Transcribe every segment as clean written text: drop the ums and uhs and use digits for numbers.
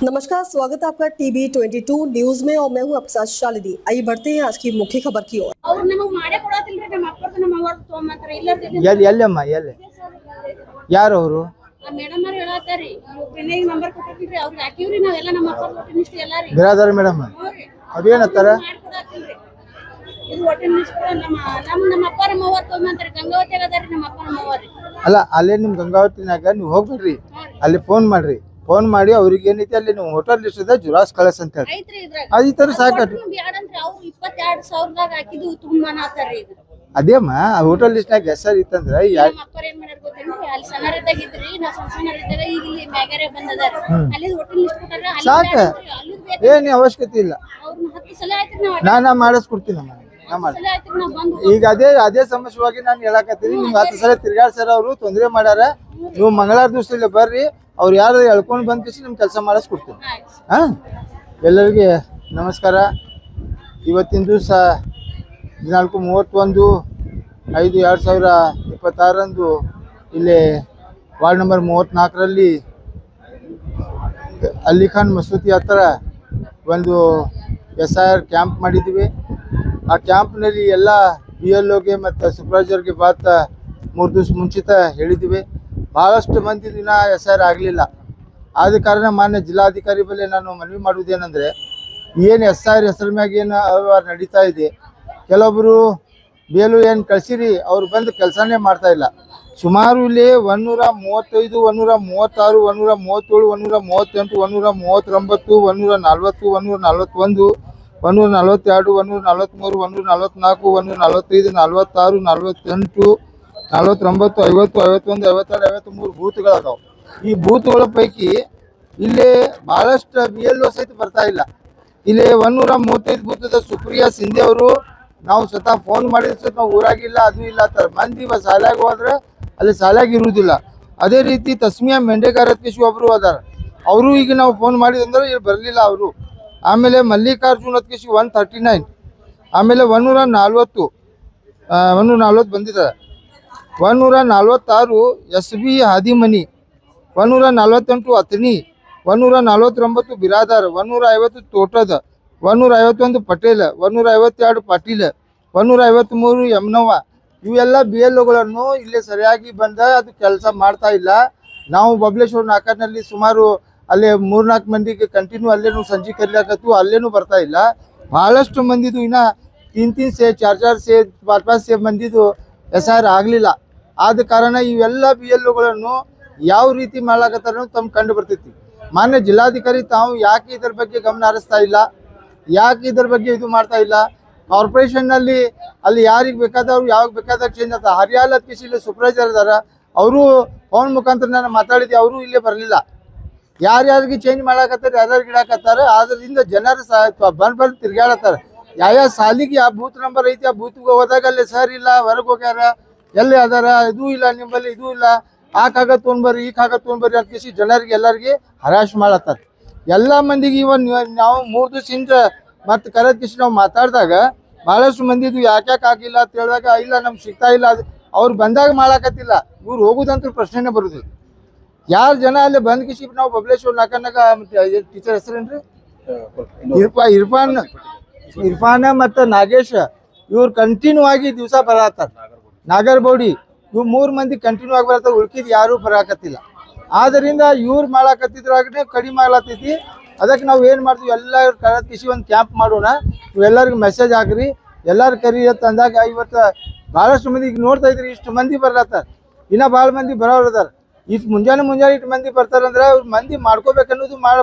नमस्कार, स्वागत है आपका टीवी 22 न्यूज में और मैं हूं आपके साथ शालिनी। आइए बढ़ते हैं आज की मुख्य खबर की ओर। ಎಲ್ಲಮ್ಮ ಎಲ್ಲಿ ಯಾರು ಅವರು ಬಿರಾದಾರ ಮೇಡಮ್ ಅದೇನತ್ತಾರ ಅಲ್ಲ ಅಲ್ಲೇ ನಿಮ್ ಗಂಗಾವತಿನಾಗ ನೀವು ಹೋಗ್ಬಿಡ್ರಿ ಅಲ್ಲಿ ಫೋನ್ ಮಾಡ್ರಿ ಫೋನ್ ಮಾಡಿ ಅವ್ರಿಗೆ ಏನೈತಿ ಅಲ್ಲಿ ನೀವು ಹೋಟೆಲ್ ಲಿಸ್ಟ್ ಇದೆ ಜುರಾಸ್ ಕಳಸ್ ಅಂತ ಹೇಳಿ ಈ ತರ ಸಾಕಟ್ರಿ ಅದೇಮ್ಮ ಹೋಟೆಲ್ ಲಿಸ್ಟ್ನಾಗ ಹೆಸರು ಇತ್ತಂದ್ರ ಸಾಕ ಏನ್ ಅವಶ್ಯಕತೆ ಇಲ್ಲ ನಾ ಮಾಡಿಸ್ಕೊಡ್ತೀನಮ್ಮ ಈಗ ಅದೇ ಸಮಸ್ಯೆವಾಗಿ ನಾನು ಹೇಳಕತ್ತೀನಿ ನಿಮ್ಗೆ 10 ಸಲ ತಿರ್ಗಾಡ್ಸರ ಅವರು ತೊಂದರೆ ಮಾಡ್ಯಾರ ನೀವು ಮಂಗಳವಾರ ದಿವಸ ಇಲ್ಲಿ ಬರ್ರಿ ಅವ್ರು ಯಾರು ಎಳ್ಕೊಂಡು ಬಂದ್ ಕಿಸಿ ನಿಮ್ ಕೆಲಸ ಮಾಡಿಸ್ಕೊಡ್ತೀನಿ ಹಾ ಎಲ್ಲರಿಗೆ ನಮಸ್ಕಾರ ಇವತ್ತಿನ ದಿವಸ 31/5/2026 ಇಲ್ಲಿ ವಾರ್ಡ್ ನಂಬರ್ 34ರಲ್ಲಿ ಅಲಿಖಾನ್ ಮಸೂತಿ ಹತ್ರ ಒಂದು SIR ಕ್ಯಾಂಪ್ ಮಾಡಿದ್ದೀವಿ ಆ ಕ್ಯಾಂಪ್ನಲ್ಲಿ ಎಲ್ಲ BLOಗೆ ಮತ್ತು ಸೂಪರ್ವೈಸರ್ಗೆ 3 ದಿವಸ ಮುಂಚಿತ ಹೇಳಿದ್ದೀವಿ ಭಾಳಷ್ಟು ಮಂದಿ ದಿನ SIR ಆಗಲಿಲ್ಲ ಆದ ಕಾರಣ ಮಾನ್ಯ ಜಿಲ್ಲಾಧಿಕಾರಿ ಬಳಿ ನಾನು ಮನವಿ ಮಾಡುವುದೇನೆಂದರೆ ಏನು SIR ಹೆಸರು ಮ್ಯಾಗ ಏನು ಅವ್ಯವಹಾರ ನಡೀತಾ ಇದೆ ಕೆಲವೊಬ್ಬರು BLO ಏನು ಕಳಿಸಿರಿ ಅವ್ರು ಬಂದು ಕೆಲಸನೇ ಮಾಡ್ತಾ ಇಲ್ಲ ಸುಮಾರು ಇಲ್ಲಿ 135 136 137 138 139 140 141 142 143 144 145 46 48 49 50 51 52 53 ಬೂತ್ಗಳದಾವ ಈ ಬೂತ್ಗಳ ಪೈಕಿ ಇಲ್ಲಿ ಭಾಳಷ್ಟು BLO ಸಹಿತ ಬರ್ತಾ ಇಲ್ಲ ಇಲ್ಲಿ 135 ಬೂತದ ಸುಪ್ರಿಯಾ ಸಿಂಧೆ ಅವರು ನಾವು ಸ್ವತಃ ಫೋನ್ ಮಾಡಿದ ಸಹಿತ ನಾವು ಊರಾಗಿಲ್ಲ ಅದು ಇಲ್ಲ ಅಂತಾರೆ ಮಂದಿ ಶಾಲ್ಯಾಗ ಹೋದ್ರೆ ಅಲ್ಲಿ ಶಾಲ್ಯಾಗ ಇರುವುದಿಲ್ಲ ಅದೇ ರೀತಿ ತಸ್ಮಿಯಾ ಮೆಂಡೆಗಾರ್ ಅತ್ಕೇಶಿ ಒಬ್ಬರು ಅದಾರ ಅವರು ಈಗ ನಾವು ಫೋನ್ ಮಾಡಿದಂದ್ರೆ ಇಲ್ಲಿ ಬರಲಿಲ್ಲ ಅವರು ಆಮೇಲೆ ಮಲ್ಲಿಕಾರ್ಜುನ್ ಅತ್ಕೇಶಿ 139 ಆಮೇಲೆ 140 ಬಂದಿದ್ದಾರೆ 146 SB ಹಾದಿಮನಿ 148 ಅತನಿ 149 ಬಿರಾದಾರ್ 150 ತೋಟದ 151 ಪಟೇಲ್ 152 ಪಾಟೀಲ್ 153 ಯಮನವ್ವ ಇವೆಲ್ಲ BLOಗಳನ್ನು ಇಲ್ಲಿ ಸರಿಯಾಗಿ ಬಂದ ಅದು ಕೆಲಸ ಮಾಡ್ತಾ ಇಲ್ಲ ನಾವು ಬಬಲೇಶ್ವರ ನಾಕರ್ನಲ್ಲಿ ಸುಮಾರು ಅಲ್ಲಿ 3-4 ಮಂದಿಗೆ ಕಂಟಿನ್ಯೂ ಅಲ್ಲೇನು ಸಂಜೆ ಕರಿಲಾಕತ್ತು ಅಲ್ಲೇನು ಬರ್ತಾ ಇಲ್ಲ ಭಾಳಷ್ಟು ಮಂದಿದು ಇನ್ನು 3 ಸೇ 4 ಸೇ 5 ಸೇ ಮಂದಿದು SIR ಆಗಲಿಲ್ಲ ಆದ ಕಾರಣ ಇವೆಲ್ಲ BLOಗಳನ್ನು ಯಾವ ರೀತಿ ಮಾಡ್ಲಾಕತ್ತಾರ ತಮ್ಮ ಕಂಡು ಬರ್ತೈತಿ ಮಾನ್ಯ ಜಿಲ್ಲಾಧಿಕಾರಿ ತಾವು ಯಾಕೆ ಇದರ ಬಗ್ಗೆ ಗಮನ ಹರಿಸ್ತಾ ಇಲ್ಲ ಯಾಕೆ ಇದರ ಬಗ್ಗೆ ಇದು ಮಾಡ್ತಾ ಇಲ್ಲ ಕಾರ್ಪೊರೇಷನ್ನಲ್ಲಿ ಅಲ್ಲಿ ಯಾರಿಗೆ ಬೇಕಾದವ್ರು ಯಾವಾಗ ಬೇಕಾದಾಗ ಚೇಂಜ್ ಆಗ್ತಾರೆ ಹರಿಯಾಲ ಕಿಸಿ ಇಲ್ಲಿ ಸೂಪರ್ವೈಸರ್ ಇದಾರ ಅವರು ಫೋನ್ ಮುಖಾಂತರ ನಾನು ಮಾತಾಡಿದ್ದೆ ಅವರು ಇಲ್ಲೇ ಬರಲಿಲ್ಲ ಯಾರ್ಯಾರಿಗೆ ಚೇಂಜ್ ಮಾಡಾಕತ್ತಾರೆ ಯಾರ್ಯಾರಿಗೆ ಇಡಾಕತ್ತಾರ ಅದರಿಂದ ಜನರು ಬಂದು ತಿರ್ಗಾಡತ್ತಾರೆ ಯಾವ ಸಾಲಿಗೆ ಯಾವ ಬೂತ್ ನಂಬರ್ ಐತಿ ಆ ಬೂತ್ಗೆ ಹೋದಾಗ ಅಲ್ಲಿ ಸರ್ ಇಲ್ಲ ಹೊರಗೆ ಹೋಗ್ಯಾರ ಎಲ್ಲಿ ಅದಾರ ಇದು ಇಲ್ಲ ನಿಮ್ಮಲ್ಲಿ ಇದು ಇಲ್ಲ ಆ ಕಾಗದ ತೊಗೊಂಡ್ಬರ್ರಿ ಈ ಕಾಗದ ತೊಗೊಂಡ್ಬರ್ರಿ ಅಂತ ಕಿಸಿ ಜನರಿಗೆ ಎಲ್ಲರಿಗೆ ಹರಾಶ್ ಮಾಡತ್ತಾರೆ ಎಲ್ಲ ಮಂದಿಗೆ ಇವನ್ ನಾವು 3 ದಿವಸದಿಂದ ಮತ್ತು ಕರೆದ ಕಿಸಿ ನಾವು ಮಾತಾಡಿದಾಗ ಭಾಳಷ್ಟು ಮಂದಿದು ಯಾಕೆ ಆಗಿಲ್ಲ ಅಂತ ಹೇಳಿದಾಗ ಇಲ್ಲ ನಮ್ಗೆ ಸಿಗ್ತಾ ಇಲ್ಲ ಅದು ಅವ್ರು ಬಂದಾಗ ಮಾಡಾಕತ್ತಿಲ್ಲ ಇವ್ರು ಹೋಗೋದಂತೂ ಪ್ರಶ್ನೆನೇ ಬರೋದಿಲ್ಲ ಯಾರು ಜನ ಅಲ್ಲಿ ಬಂದ್ ಕಿಸಿ ನಾವು ಬಬಲೇಶ್ವರ ನಾಕನಾಗ ಟೀಚರ್ ಹೆಸರೇನ್ರಿ ಇರ್ಫಾನ ಮತ್ತು ನಾಗೇಶ್ ಇವ್ರು ಕಂಟಿನ್ಯೂ ಆಗಿ ದಿವಸ ಬರತ್ತಾರ ನಾಗರಬೌಡಿ ಇವ್ 3 ಮಂದಿ ಕಂಟಿನ್ಯೂ ಆಗಿ ಬರತ್ತಾರ ಉಳ್ಕಿದ್ ಯಾರು ಬರಾಕತ್ತಿಲ್ಲ ಆದ್ದರಿಂದ ಇವ್ರು ಮಾಡಾಕತ್ತಿದ್ರಾಗನೇ ಕಡಿಮೆ ಆಗ್ಲತ್ತೈತಿ ಅದಕ್ಕೆ ನಾವು ಏನು ಮಾಡ್ತೀವಿ ಎಲ್ಲರೂ ಕರೆದ ಕಿಸಿ ಒಂದು ಕ್ಯಾಂಪ್ ಮಾಡೋಣ ನೀವೆಲ್ಲರಿಗೂ ಮೆಸೇಜ್ ಹಾಕ್ರಿ ಎಲ್ಲರೂ ಕರಿ ಅಂತ ಅಂದಾಗ ಇವತ್ತು ಭಾಳಷ್ಟು ಮಂದಿ ಈಗ ನೋಡ್ತಾ ಇದ್ರಿ ಇಷ್ಟು ಮಂದಿ ಬರ್ಲತ್ತಾರ ಇನ್ನೂ ಭಾಳ ಮಂದಿ ಬರೋರು ಅದಾರ ಇಷ್ಟು ಮುಂಜಾನೆ ಇಷ್ಟು ಮಂದಿ ಬರ್ತಾರಂದ್ರೆ ಅವ್ರು ಮಂದಿ ಮಾಡ್ಕೋಬೇಕನ್ನೋದು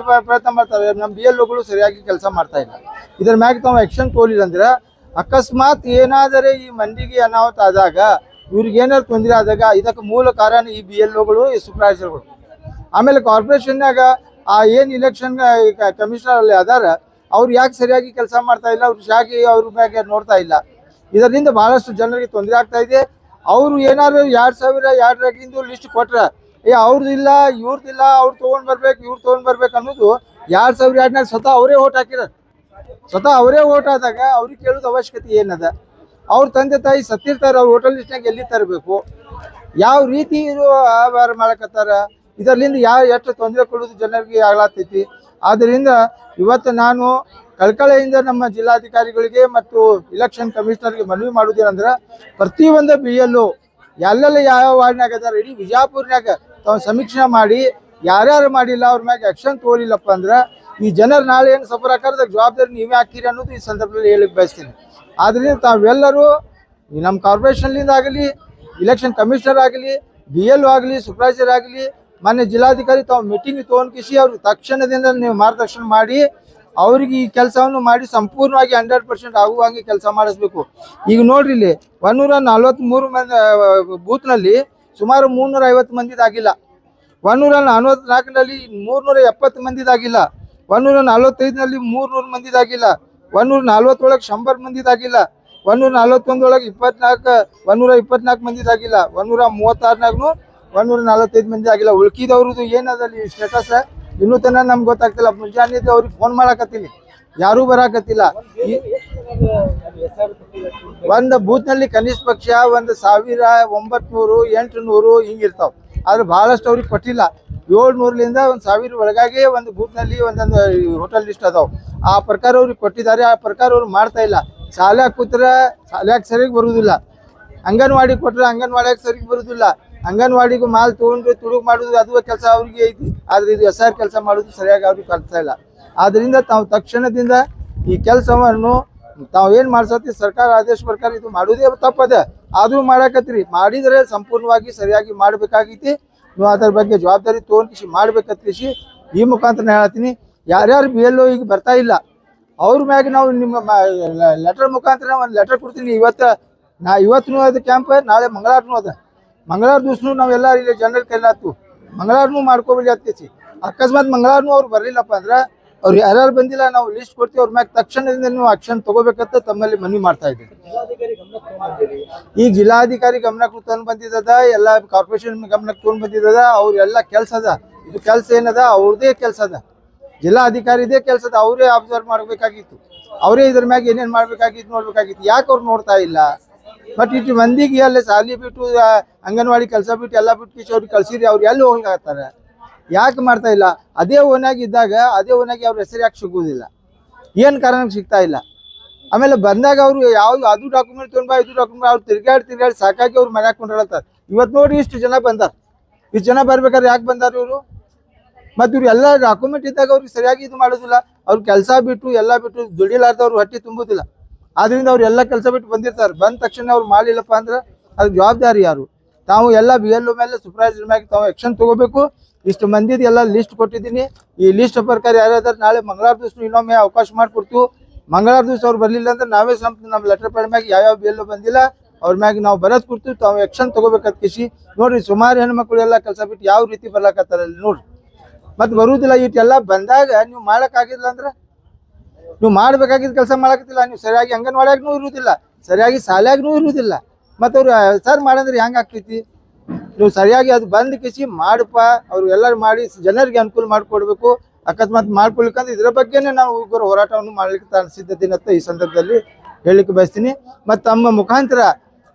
ಪ್ರಯತ್ನ ಮಾಡ್ತಾರೆ ನಮ್ಮ BLOಗಳು ಸರಿಯಾಗಿ ಕೆಲಸ ಮಾಡ್ತಾ ಇಲ್ಲ ಇದ್ರ ಮ್ಯಾಗ ತಾವು ಆ್ಯಕ್ಷನ್ ತೋಲಿಲ್ಲ ಅಂದ್ರೆ ಅಕಸ್ಮಾತ್ ಏನಾದರೆ ಈ ಮಂದಿಗೆ ಅನಾಹುತ ಆದಾಗ ಇವ್ರಿಗೆ ಏನಾದ್ರು ತೊಂದರೆ ಆದಾಗ ಇದಕ್ಕೆ ಮೂಲ ಕಾರಣ ಈ BLOಗಳು ಈ ಸೂಪರ್ವೈಸರ್ಗಳು ಆಮೇಲೆ ಕಾರ್ಪೊರೇಷನ್ನಾಗ ಆ ಏನು ಇಲೆಕ್ಷನ್ ಕಮಿಷನರ್ ಅಲ್ಲಿ ಅದಾರ ಅವ್ರು ಯಾಕೆ ಸರಿಯಾಗಿ ಕೆಲಸ ಮಾಡ್ತಾ ಇಲ್ಲ ಅವ್ರು ಯಾಕೆ ಅವ್ರ ಮ್ಯಾಗೆ ನೋಡ್ತಾ ಇಲ್ಲ ಇದರಿಂದ ಭಾಳಷ್ಟು ಜನರಿಗೆ ತೊಂದರೆ ಆಗ್ತಾ ಇದೆ ಅವರು ಏನಾದ್ರು 2002 ಲಿಸ್ಟ್ ಕೊಟ್ರೆ ಅವ್ರದ್ದಿಲ್ಲ ಇವ್ರದ್ದಿಲ್ಲ ಅವ್ರು ತೊಗೊಂಡು ಬರ್ಬೇಕು ಇವ್ರು ತೊಗೊಂಡು ಬರ್ಬೇಕು ಅನ್ನೋದು 2002 ಸ್ವತಃ ಅವರೇ ಓಟ್ ಹಾಕಿರೋದು ಸ್ವತಃ ಅವರೇ ಓಟ್ ಆದಾಗ ಅವ್ರಿಗೆ ಕೇಳೋದು ಅವಶ್ಯಕತೆ ಏನದ ಅವ್ರ ತಂದೆ ತಾಯಿ ಸತ್ತಿರ್ತಾರೆ ಅವ್ರ ಹೋಟೆಲ್ ಲಿಸ್ಟ್ನಾಗ ಎಲ್ಲಿ ತರಬೇಕು ಯಾವ ರೀತಿ ಇದು ವ್ಯವಹಾರ ಮಾಡಕತ್ತಾರ ಇದರಿಂದ ಎಷ್ಟು ತೊಂದರೆ ಕೊಡೋದು ಜನರಿಗೆ ಆಗ್ಲಾತೈತಿ. ಆದ್ದರಿಂದ ಇವತ್ತು ನಾನು ಕಳಕಳಿಯಿಂದ ನಮ್ಮ ಜಿಲ್ಲಾಧಿಕಾರಿಗಳಿಗೆ ಮತ್ತು ಇಲೆಕ್ಷನ್ ಕಮಿಷನರ್ಗೆ ಮನವಿ ಮಾಡೋದೇನಂದ್ರೆ ಪ್ರತಿಯೊಂದು BLO ಎಲ್ಲೆಲ್ಲ ಯಾವ ವಾರ್ಡ್ನಾಗ ಅದಾರ ಇಡೀ ವಿಜಾಪುರ್ನಾಗ ತಾವು ಸಮೀಕ್ಷೆ ಮಾಡಿ ಯಾರ್ಯಾರು ಮಾಡಿಲ್ಲ ಅವ್ರ ಮ್ಯಾಗ ಆಕ್ಷನ್ ತೋರಿಲ್ಲಪ್ಪ ಅಂದ್ರೆ ಈ ಜನರು ನಾಳೆ ಏನು ಸಫರ್ ಹಾಕೋದ ಜವಾಬ್ದಾರಿ ನೀವೇ ಹಾಕಿರಿ ಅನ್ನೋದು ಈ ಸಂದರ್ಭದಲ್ಲಿ ಹೇಳಿಕ್ ಬಯಸ್ತೀನಿ. ಆದ್ದರಿಂದ ತಾವೆಲ್ಲರೂ ನಮ್ಮ ಕಾರ್ಪೊರೇಷನ್ಲಿಂದ ಆಗಲಿ, ಇಲೆಕ್ಷನ್ ಕಮಿಷನರ್ ಆಗಲಿ, BLO ಆಗಲಿ, ಸೂಪರ್ವೈಸರ್ ಆಗಲಿ, ಮಾನ್ಯ ಜಿಲ್ಲಾಧಿಕಾರಿ ತಾವು ಮೀಟಿಂಗ್ ತೊಗೊಂಡ್ಕಿಸಿ ಅವ್ರಿಗೆ ತಕ್ಷಣದಿಂದ ನೀವು ಮಾರ್ಗದರ್ಶನ ಮಾಡಿ ಅವ್ರಿಗೆ ಈ ಕೆಲಸವನ್ನು ಮಾಡಿ ಸಂಪೂರ್ಣವಾಗಿ 100% ಆಗುವಂಗೆ ಕೆಲಸ ಮಾಡಿಸ್ಬೇಕು. ಈಗ ನೋಡ್ರಿ ಇಲ್ಲಿ 143 ಮಂದಿ ಬೂತ್ನಲ್ಲಿ ಸುಮಾರು 350 ಮಂದಿದಾಗಿಲ್ಲ, 144ನಲ್ಲಿ 370 ಮಂದಿದಾಗಿಲ್ಲ, 145ನಲ್ಲಿ 300 ಮಂದಿದಾಗಿಲ್ಲ, 140 100 ಮಂದಿದಾಗಿಲ್ಲ, 141 24, 124 ಮಂದಿದಾಗಿಲ್ಲ, 136ನಾಗೂ 145 ಮಂದಿ ಆಗಿಲ್ಲ. ಉಳ್ಕಿದವ್ರದ್ದು ಏನದಲ್ಲಿ ಸ್ಟೇಟಸ್ ಇನ್ನೂ ತನಕ ನಮ್ಗೆ ಗೊತ್ತಾಗ್ತಿಲ್ಲ. ಮುಂಜಾನೆ ಅವ್ರಿಗೆ ಫೋನ್ ಮಾಡಾಕತ್ತೀನಿ, ಯಾರೂ ಬರಾಕತ್ತಿಲ್ಲ. ಒಂದು ಬೂತ್ನಲ್ಲಿ ಕನಿಷ್ಠ ಪಕ್ಷ 1000, 900, 800 ಹಿಂಗಿರ್ತಾವೆ. ಆದ್ರೆ ಭಾಳಷ್ಟು ಅವ್ರಿಗೆ ಕೊಟ್ಟಿಲ್ಲ. 700ಲಿಂದ 1000 ಒಳಗಾಗಿ ಒಂದು ಬೂತ್ನಲ್ಲಿ ಒಂದೊಂದು ಹೋಟೆಲ್ ಲಿಸ್ಟ್ ಅದಾವೆ. ಆ ಪ್ರಕಾರ ಅವ್ರಿಗೆ ಕೊಟ್ಟಿದ್ದಾರೆ, ಆ ಪ್ರಕಾರ ಅವ್ರು ಮಾಡ್ತಾ ಇಲ್ಲ. ಶಾಲ್ಯಾಗ ಕೂತ್ರೆ ಶಾಲ್ಯಾಗ ಸರಿಗೆ ಬರುವುದಿಲ್ಲ, ಅಂಗನವಾಡಿ ಕೊಟ್ಟರೆ ಅಂಗನವಾಡಿಯಾಗ ಸರಿಗೆ ಬರುವುದಿಲ್ಲ. ಅಂಗನವಾಡಿಗೂ ಮಾಲ್ ತೊಗೊಂಡು ತುಡುಗು ಮಾಡೋದು ಅದು ಕೆಲಸ ಅವ್ರಿಗೆ ಐತಿ. ಆದರೆ ಇದು SR ಕೆಲಸ ಮಾಡೋದು ಸರಿಯಾಗಿ ಅವ್ರಿಗೆ ಕಲಿಸ್ತಾ ಇಲ್ಲ. ಆದ್ದರಿಂದ ತಾವು ತಕ್ಷಣದಿಂದ ಈ ಕೆಲಸವನ್ನು ತಾವು ಏನು ಮಾಡ್ಸತ್ತಿ ಸರ್ಕಾರ ಆದೇಶ ಪ್ರಕಾರ ಇದು ಮಾಡೋದೇ ತಪ್ಪದ, ಆದರೂ ಮಾಡಾಕತ್ತೀರಿ. ಮಾಡಿದರೆ ಸಂಪೂರ್ಣವಾಗಿ ಸರಿಯಾಗಿ ಮಾಡಬೇಕಾಗೈತಿ. ನೀವು ಅದರ ಬಗ್ಗೆ ಜವಾಬ್ದಾರಿ ತೊಗೊಂಡು ಮಾಡ್ಬೇಕಂತಿಸಿ ಈ ಮುಖಾಂತರ ಹೇಳ್ತೀನಿ. ಯಾರ್ಯಾರು BLO ಈಗ ಬರ್ತಾ ಇಲ್ಲ ಅವ್ರ ಮ್ಯಾಗ ನಾವು ನಿಮ್ಮ ಲೆಟರ್ ಮುಖಾಂತರ ಒಂದು ಲೆಟರ್ ಕೊಡ್ತೀನಿ. ಇವತ್ತು ಅದು ಕ್ಯಾಂಪ್, ನಾಳೆ ಮಂಗಳವಾರನೂ ಅದ. ಮಂಗಳವಾರ ದಿವ್ಸನೂ ನಾವೆಲ್ಲ ಇಲ್ಲಿ ಜನರ ಕೈಲಾತು ಮಂಗಳವಾರನೂ ಮಾಡ್ಕೋಬೇಡಿ ಹತ್ತಿಸಿ. ಅಕಸ್ಮಾತ್ ಮಂಗಳವಾರನೂ ಅವ್ರು ಬರಲಿಲ್ಲಪ್ಪ ಅಂದ್ರೆ ಅವ್ರು ಯಾರ್ಯಾರು ಬಂದಿಲ್ಲ ನಾವು ಲಿಸ್ಟ್ ಕೊಡ್ತೀವಿ, ಅವ್ರ ಮ್ಯಾಗ ತಕ್ಷಣದಿಂದ ನೀವು ಆಕ್ಷನ್ ತಗೋಬೇಕಂತ ತಮ್ಮಲ್ಲಿ ಮನವಿ ಮಾಡ್ತಾ ಇದ್ದೀವಿ. ಈಗ ಜಿಲ್ಲಾಧಿಕಾರಿ ಗಮನಕ್ಕೆ ತೊಗೊಂಡು ಬಂದಿದ್ದದ, ಎಲ್ಲ ಕಾರ್ಪೊರೇಷನ್ ಗಮನಕ್ಕೆ ತೊಗೊಂಡು ಬಂದಿದ್ದದ. ಅವ್ರೆಲ್ಲ ಕೆಲಸ ಅದ, ಇದು ಕೆಲಸ ಏನದ ಅವ್ರದೇ ಕೆಲಸ ಅದ, ಜಿಲ್ಲಾಧಿಕಾರಿದೇ ಕೆಲಸ ಅದ. ಅವರೇ ಅಬ್ಸರ್ವ್ ಮಾಡಬೇಕಾಗಿತ್ತು, ಅವರೇ ಇದ್ರ ಮ್ಯಾಗ ಏನೇನು ಮಾಡ್ಬೇಕಾಗಿತ್ತು ನೋಡ್ಬೇಕಾಗಿತ್ತು. ಯಾಕೆ ಅವ್ರು ನೋಡ್ತಾ ಇಲ್ಲ? ಬಟ್ ಇಟ್ಟು ಮಂದಿಗೆ ಅಲ್ಲೇ ಸಾಲಿ ಬಿಟ್ಟು ಅಂಗನವಾಡಿ ಕೆಲಸ ಬಿಟ್ಟು ಎಲ್ಲ ಬಿಟ್ಟು ಕಿಸಿ ಅವ್ರಿಗೆ ಕಳ್ಸಿರಿ, ಅವ್ರು ಎಲ್ಲಿ ಹೋಗ್ಲಾಗತ್ತಾರೆ? ಯಾಕೆ ಮಾಡ್ತಾ ಇಲ್ಲ? ಅದೇ ಓನಾಗಿ ಇದ್ದಾಗ ಅದೇ ಓನಾಗಿ ಅವ್ರ ಹೆಸರು ಯಾಕೆ ಸಿಗುವುದಿಲ್ಲ? ಏನು ಕಾರಣಕ್ಕೆ ಸಿಗ್ತಾ ಇಲ್ಲ? ಆಮೇಲೆ ಬಂದಾಗ ಅವರು ಯಾವ್ದು ಅದು ಡಾಕ್ಯುಮೆಂಟ್ ತೊಗೊಂಡ್ಬಾ ಇದು ಡಾಕ್ಯುಮೆಂಟ್ ಅವ್ರು ತಿರ್ಗಾಡಿ ಸಾಕಾಗಿ ಅವ್ರು ಮನೆ ಹಾಕೊಂಡ್ರಳತ್ತಾರೆ. ಇವತ್ತು ನೋಡಿ ಇಷ್ಟು ಜನ ಬಂದಾರ, ಇಷ್ಟು ಜನ ಬರ್ಬೇಕಾದ್ರೆ ಯಾಕೆ ಬಂದಾರ ಇವರು? ಮತ್ತು ಇವ್ರು ಎಲ್ಲ ಡಾಕ್ಯುಮೆಂಟ್ ಇದ್ದಾಗ ಅವ್ರಿಗೆ ಸರಿಯಾಗಿ ಇದು ಮಾಡೋದಿಲ್ಲ. ಅವ್ರು ಕೆಲಸ ಬಿಟ್ಟು ಎಲ್ಲ ಬಿಟ್ಟು ದುಡಿಲಾರ್ದವ್ರು ಹೊಟ್ಟೆ ತುಂಬುದಿಲ್ಲ. ಆದ್ದರಿಂದ ಅವ್ರು ಎಲ್ಲ ಕೆಲಸ ಬಿಟ್ಟು ಬಂದಿರ್ತಾರೆ. ಬಂದ ತಕ್ಷಣ ಅವ್ರು ಮಾಡಿಲ್ಲಪ್ಪ ಅಂದ್ರೆ ಅದಕ್ಕೆ ಜವಾಬ್ದಾರಿ ಯಾರು? ತಾವು ಎಲ್ಲ BLO ಮೇಲೆ ಸೂಪರ್ವೈಸರ್ ಮ್ಯಾಗೆ ತಾವು ಆ್ಯಕ್ಷನ್ ತೊಗೋಬೇಕು. ಇಷ್ಟು ಮಂದಿದು ಎಲ್ಲ ಲಿಸ್ಟ್ ಕೊಟ್ಟಿದ್ದೀನಿ. ಈ ಲಿಸ್ಟ್ ಪ್ರಕಾರ ಯಾರ್ಯಾರು ನಾಳೆ ಮಂಗಳವಾರ ದಿವಸ ಇನ್ನೊಮ್ಮೆ ಅವಕಾಶ ಮಾಡಿಕೊಡ್ತು. ಮಂಗಳವಾರ ದಿವಸ ಅವ್ರು ಬರಲಿಲ್ಲ ಅಂದ್ರೆ ನಾವೇ ನಮ್ಮ ಲೆಟರ್ ಪ್ಯಾಡ್ ಮ್ಯಾಗೆ ಯಾವ BLO ಬಂದಿಲ್ಲ ಅವ್ರ ಮ್ಯಾಗೆ ನಾವು ಬರೋದು ಕೊಡ್ತೀವಿ, ತಾವು ಆ್ಯಕ್ಷನ್ ತೊಗೋಬೇಕಂತ ಕಿಸಿ. ನೋಡಿರಿ ಸುಮಾರು ಹೆಣ್ಮಕ್ಳು ಎಲ್ಲ ಕೆಲಸ ಬಿಟ್ಟು ಯಾವ ರೀತಿ ಬರ್ಲಾಕತ್ತಾರ ಅಲ್ಲಿ ನೋಡ್ರಿ. ಮತ್ತು ಬರುವುದಿಲ್ಲ. ಇಷ್ಟೆಲ್ಲ ಬಂದಾಗ ನೀವು ಮಾಡೋಕ್ಕಾಗಿಲ್ಲ ಅಂದ್ರೆ ನೀವು ಮಾಡಬೇಕಾಗಿದ್ದ ಕೆಲಸ ಮಾಡಕತ್ತಿಲ್ಲ. ನೀವು ಸರಿಯಾಗಿ ಅಂಗನವಾಡಿಯಾಗೂ ಇರುವುದಿಲ್ಲ, ಸರಿಯಾಗಿ ಶಾಲ್ಯಾಗೂ ಇರುವುದಿಲ್ಲ. ಮತ್ತು ಅವ್ರು ಸರ್ ಮಾಡಂದ್ರೆ ಹೆಂಗೆ ಆಗ್ತೈತಿ? ನೀವು ಸರಿಯಾಗಿ ಅದು ಬಂದು ಕಿಸಿ ಮಾಡಪ್ಪ, ಅವ್ರು ಎಲ್ಲರೂ ಮಾಡಿ ಜನರಿಗೆ ಅನುಕೂಲ ಮಾಡಿಕೊಡ್ಬೇಕು. ಅಕಸ್ಮಾತ್ ಮಾಡ್ಕೊಳ್ಬೇಕಂದ್ರೆ ಇದ್ರ ಬಗ್ಗೆನೇ ನಾವು ಉಗ್ರ ಹೋರಾಟವನ್ನು ಮಾಡಲಿಕ್ಕೆ ಸಿದ್ಧತೆ ಅಂತ ಈ ಸಂದರ್ಭದಲ್ಲಿ ಹೇಳಲಿಕ್ಕೆ ಬಯಸ್ತೀನಿ. ಮತ್ತು ತಮ್ಮ ಮುಖಾಂತರ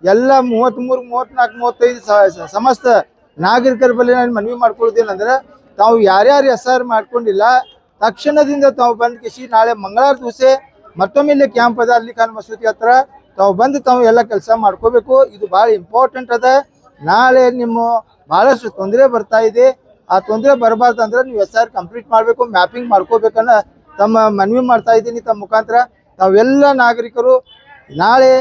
ಎಲ್ಲ 33, 34, 35 ಸಮಸ್ತ ನಾಗರಿಕರ ಬಳಿ ನಾನು ಮನವಿ ಮಾಡ್ಕೊಳ್ಳೋದೇನಂದ್ರೆ ತಾವು ಯಾರ್ಯಾರು SR ಮಾಡ್ಕೊಂಡಿಲ್ಲ ತಕ್ಷಣದಿಂದ ತಾವು ಬಂದು ಕಿಸಿ ನಾಳೆ ಮಂಗಳವಾರ ದಿವಸ ಮತ್ತೊಮ್ಮೆ ಇಲ್ಲಿ ಕ್ಯಾಂಪ್ ಅದ ಅಲ್ಲಿ ಖಾನ್ ಮಸೂತಿ ಹತ್ರ ತಾವು ಬಂದು ತಾವು ಎಲ್ಲ ಕೆಲಸ ಮಾಡ್ಕೋಬೇಕು. ಇದು ಭಾಳ ಇಂಪಾರ್ಟೆಂಟ್ ಅದ. ನಾಳೆ ನಿಮ್ಮ ಭಾಳಷ್ಟು ತೊಂದರೆ ಬರ್ತಾ ಇದೆ. ಆ ತೊಂದರೆ ಬರಬಾರ್ದು ಅಂದ್ರೆ ನೀವು SR ಕಂಪ್ಲೀಟ್ ಮಾಡಬೇಕು, ಮ್ಯಾಪಿಂಗ್ ಮಾಡ್ಕೋಬೇಕನ್ನ ತಮ್ಮ ಮನವಿ ಮಾಡ್ತಾ ಇದ್ದೀನಿ. ತಮ್ಮ ಮುಖಾಂತರ ತಾವೆಲ್ಲ नागरिकರು नाले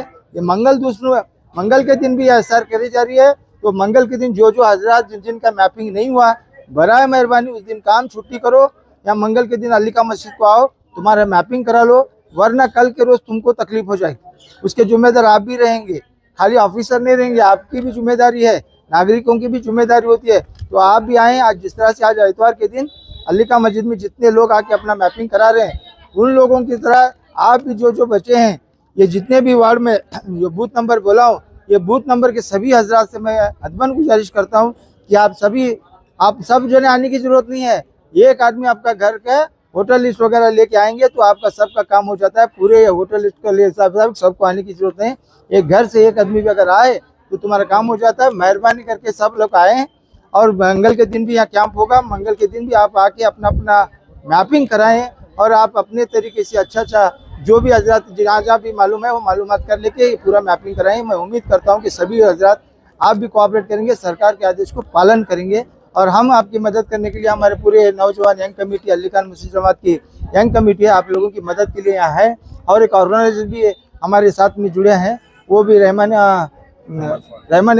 मंगल दूसरे मंगल के दिन भी SR करी जा रही है। तो मंगल के दिन जो जो हजरात जिनका मैपिंग नहीं हुआ, बराए मेहरबानी उस दिन काम छुट्टी करो या मंगल के दिन अली का मस्जिद को आओ, तुम्हारा मैपिंग करा लो, वरना कल के रोज तुमको तकलीफ हो जाएगी। उसके जिम्मेदार आप भी रहेंगे, खाली ऑफिसर नहीं रहेंगे, आपकी भी जिम्मेदारी है, नागरिकों की भी जिम्मेदारी होती है। तो आप भी आएँ। आज जिस तरह से आज इतवार के दिन अली का मस्जिद में जितने लोग आके अपना मैपिंग करा रहे हैं, उन लोगों की तरह आप भी जो बचे हैं, ये जितने भी वार्ड में जो बूथ नंबर बोला हूँ, ये बूथ नंबर के सभी हजरात से मैं अदबन गुजारिश करता हूँ कि आप सब जने आने की जरूरत नहीं है। एक आदमी आपका घर का होटल लिस्ट वगैरह लेके आएंगे तो आपका सबका काम हो जाता है। पूरे होटल लिस्ट का लिए सबको आने की जरूरत नहीं। एक घर से एक आदमी भी अगर आए तो तुम्हारा काम हो जाता है। मेहरबानी करके सब लोग आए और मंगल के दिन भी यहाँ कैंप होगा। मंगल के दिन भी आप आके अपना अपना मैपिंग कराएं और आप अपने तरीके से अच्छा जो भी हजरात जहाँ जहाँ भी मालूम है वो मालूमात कर लेके पूरा मैपिंग कराएं। मैं उम्मीद करता हूँ कि सभी हजरात आप भी कोऑपरेट करेंगे, सरकार के आदेश को पालन करेंगे और हम आपकी मदद करने के लिए हमारे पूरे नौजवान यंग कमेटी अली खान मुस्लिम जमात की यंग कमेटी है, आप लोगों की मदद के लिए यहाँ है। और एक ऑर्गेनाइजर भी हमारे साथ में जुड़े हैं, वो भी रहमानिया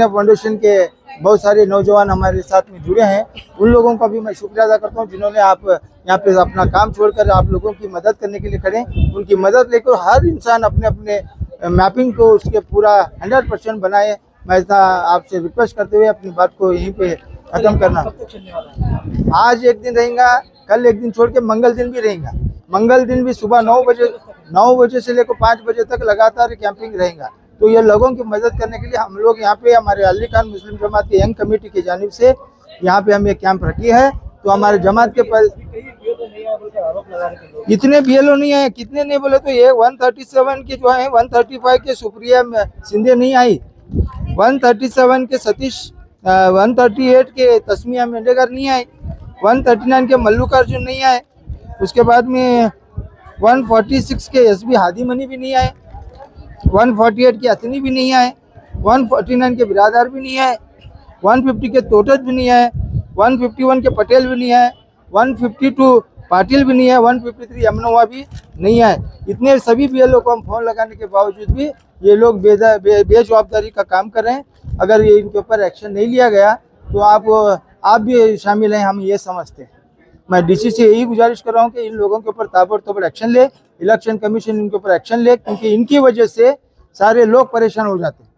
फाउंडेशन के बहुत सारे नौजवान हमारे साथ में जुड़े हैं। उन लोगों का भी मैं शुक्रिया अदा करता हूँ जिन्होंने आप यहाँ पे अपना काम छोड़कर आप लोगों की मदद करने के लिए खड़े। उनकी मदद लेकर हर इंसान अपने अपने मैपिंग को उसके पूरा 100% बनाए। मैं इतना आपसे रिक्वेस्ट करते हुए अपनी बात को यहीं पे खत्म करना। आज एक दिन रहेगा, कल एक दिन छोड़ के मंगल दिन भी रहेगा। मंगल दिन भी सुबह 9 बजे से लेकर 5 बजे तक लगातार कैंपिंग रहेगा। तो ये लोगों की मदद करने के लिए हम लोग यहाँ पे हमारे अली खान मुस्लिम जमात के यंग कमेटी की जानिब से यहाँ पे हम ये कैंप रखी है। तो हमारे जमात के इतने बीएलओ नहीं आए, कितने नहीं बोले तो ये 137 के जो है 135 के सुप्रिया सिंधे नहीं आई, 137 के सतीश 138 के तस्मिया मेंडेकर नहीं आए, 139 के मल्लिकार्जुन नहीं आए, उसके बाद में 146 के एसबी हादी मनी भी नहीं आए, 148 के अतनी भी नहीं आए, 149 के बिरादार भी नहीं आए, 150 के तोटत भी नहीं आए, 151 के पटेल भी नहीं आए, 152 पाटिल भी नहीं है, 153 यमुनवा भी नहीं आए। इतने सभी बीएलओ को हम फोन लगाने के बावजूद भी ये लोग बेजवाबदारी का काम कर रहे हैं। अगर ये इनके ऊपर एक्शन नहीं लिया गया तो आप भी शामिल हैं, हम ये समझते हैं। मैं डीसी से यही गुजारिश कर रहा हूँ कि इन लोगों के ऊपर ताबड़तोड़ एक्शन ले, इलेक्शन कमीशन इनके ऊपर एक्शन ले, क्योंकि इनकी वजह से सारे लोग परेशान हो जाते हैं।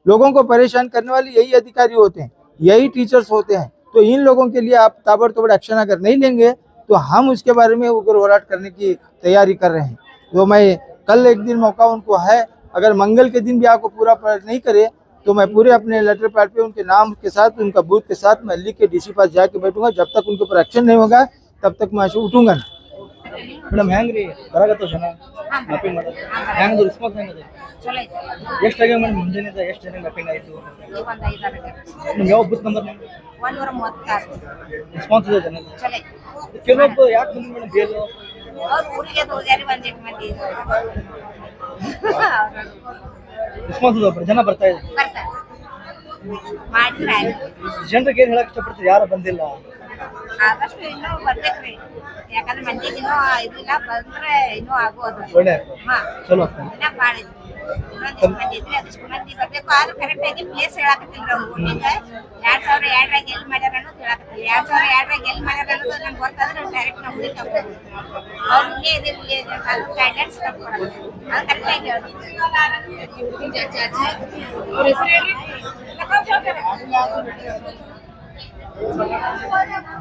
लोगों को परेशान करने वाले यही अधिकारी होते हैं, यही टीचर्स होते हैं। तो इन लोगों के लिए आप ताबड़तोड़ एक्शन अगर नहीं लेंगे तो हम उसके बारे में उग्र होराट करने की तैयारी कर रहे हैं। तो मैं कल एक दिन मौका उनको है, अगर मंगल के दिन भी आपको पूरा नहीं करे तो मैं पूरे अपने लेटर पैड पे उनके नाम के साथ उनका बूथ के साथ मैं लिख के डीसी पास जाके बैठूंगा। जब तक उनके ऊपर एक्शन नहीं होगा तब तक मैं उठूंगा ना। ಮೇಡಮ್ ಹೆಂಗ್ರಿ ಬರಾಕತ್ತವ ಜನ ಮ್ಯಾಪಿಂಗ್ ಮಾಡೋದು ಹೆಂಗದು ರೆಸ್ಪಾನ್ಸ್ ಹೆಂಗದ ಚಲೋ ಐತಿ ಎಷ್ಟಾಗ್ಯಾವ ಮೇಡಮ್ ಮುಂಜಾನೆದ ಎಷ್ಟು ಜನ ಮ್ಯಾಪಿಂಗ್ ಆಯಿತು ಒಂದು 5 ಆಗಿದೆ ನಿಮ್ಗೆ ಯಾವ ಬೂತ್ ನಂಬರ್ ನಿಮ್ದು 136 ರೆಸ್ಪಾನ್ಸ್ ಇದೆ ಜನ ಚಲೋ ಐತಿ ಕೆಲವೊಬ್ಬ ಯಾಕೆ ಬಂದು ಮೇಡಮ್ ಬೇಲು ಅವ್ರು ಊರಿಗೆ ಹೋಗ್ಯಾರಿ ಒಂದು 8 ಮಂದಿ ರೆಸ್ಪಾನ್ಸ್ ಇದೆ ಜನ ಬರ್ತಾ ಇದೆ ಬರ್ತಾರೆ ಮಾಡಿದ್ರೆ ಜನರಿಗೆ ಏನು ಹೇಳಕ್ ಇಷ್ಟಪಡ್ತೀರಿ ಯಾರು ಬಂದಿಲ್ಲ ಆದಷ್ಟು ಇನ್ನೂ ಬರ್ಬೇಕ್ರಿ ಯಾಕಂದ್ರೆ ಮಂದಿಗೆ ಇನ್ನೂ ಇದಿಲ್ಲ ಬಂದ್ರೆ ಇನ್ನೂ ಆಗೋದು ಒಳ್ಳೆ ಹಾ ಚಲೋ ಇನ್ನ ಭಾಳ ಐತಿ ಇನ್ನೊಂದಿಷ್ಟು ಮಂದಿ ಇದ್ರೆ ಅದಷ್ಟು ಮಂದಿ ಬರ್ಬೇಕು ಆದ್ರೂ ಕರೆಕ್ಟ್ ಆಗಿ ಪ್ಲೇಸ್ ಹೇಳಕತ್ತಿಲ್ರಿ ಅವ್ರು ಊಟಿಗೆ 2002 ಎಲ್ಲಿ ಮಾಡ್ಯಾರ ಅನ್ನೋದು ಹೇಳಕತ್ತಿಲ್ಲ 2002 ಎಲ್ಲಿ ಮಾಡ್ಯಾರ ಅನ್ನೋದು ನಂಗೆ ಗೊತ್ತಾದ್ರೆ ಡೈರೆಕ್ಟ್ ನಾವು ಊರಿಗೆ ಹೋಗ್ಬೋದು ಅವ್ರು ಇಲ್ಲೇ ಇದೆ ಅದು ಗೈಡೆನ್ಸ್ ತಗೊಳ್ಳೋದು ಅದು ಕರೆಕ್ಟ್ ಆಗಿ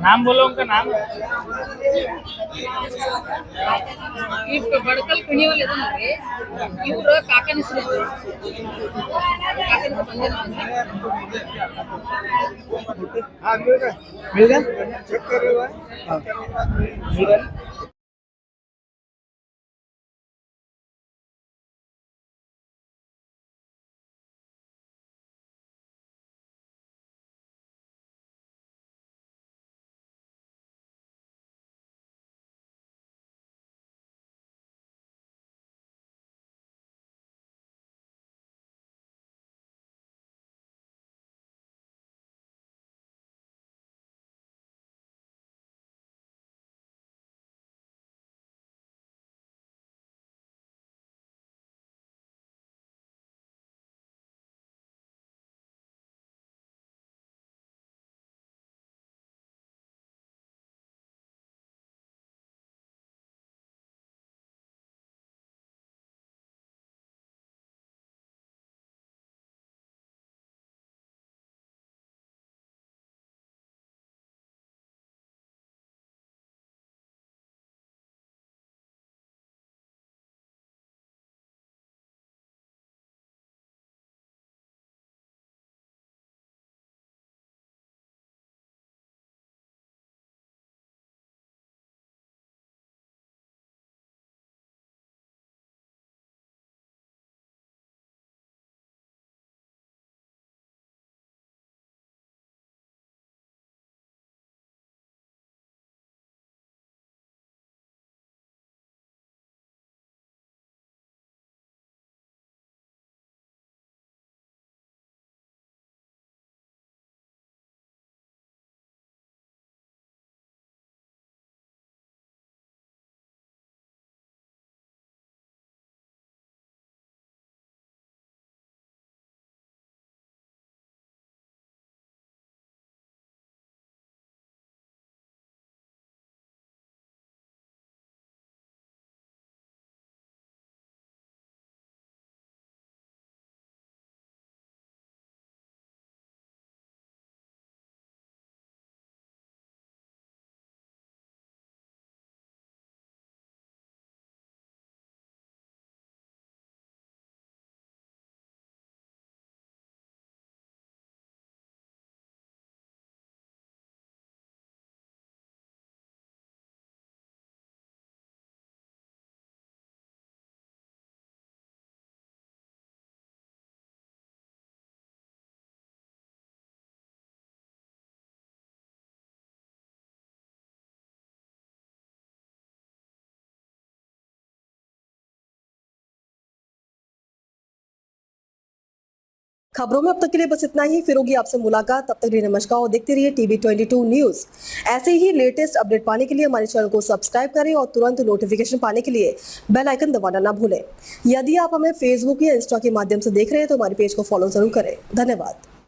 नाम बोलो उनका नाम ಈ ಬಡಕಲ್ ಕಣಿ ವಾಲೆ ಇದನ್ರಿ ಇವರು ಕಾಕನ ಹೆಸರು ಕಾಕನ ಬಂದಿಲ್ಲ हाँ मिल गया चेक कर रहे हो हाँ मिल गया। खबरों में अब तक के लिए बस इतना ही। फिर होगी आपसे मुलाकात, तब तक के लिए नमस्कार और देखते रहिए TB22 न्यूज। ऐसे ही लेटेस्ट अपडेट पाने के लिए हमारे चैनल को सब्सक्राइब करें और तुरंत नोटिफिकेशन पाने के लिए बेल आइकन दबाना ना भूलें। यदि आप हमें फेसबुक या इंस्टा के माध्यम से देख रहे हैं तो हमारे पेज को फॉलो जरूर करें। धन्यवाद।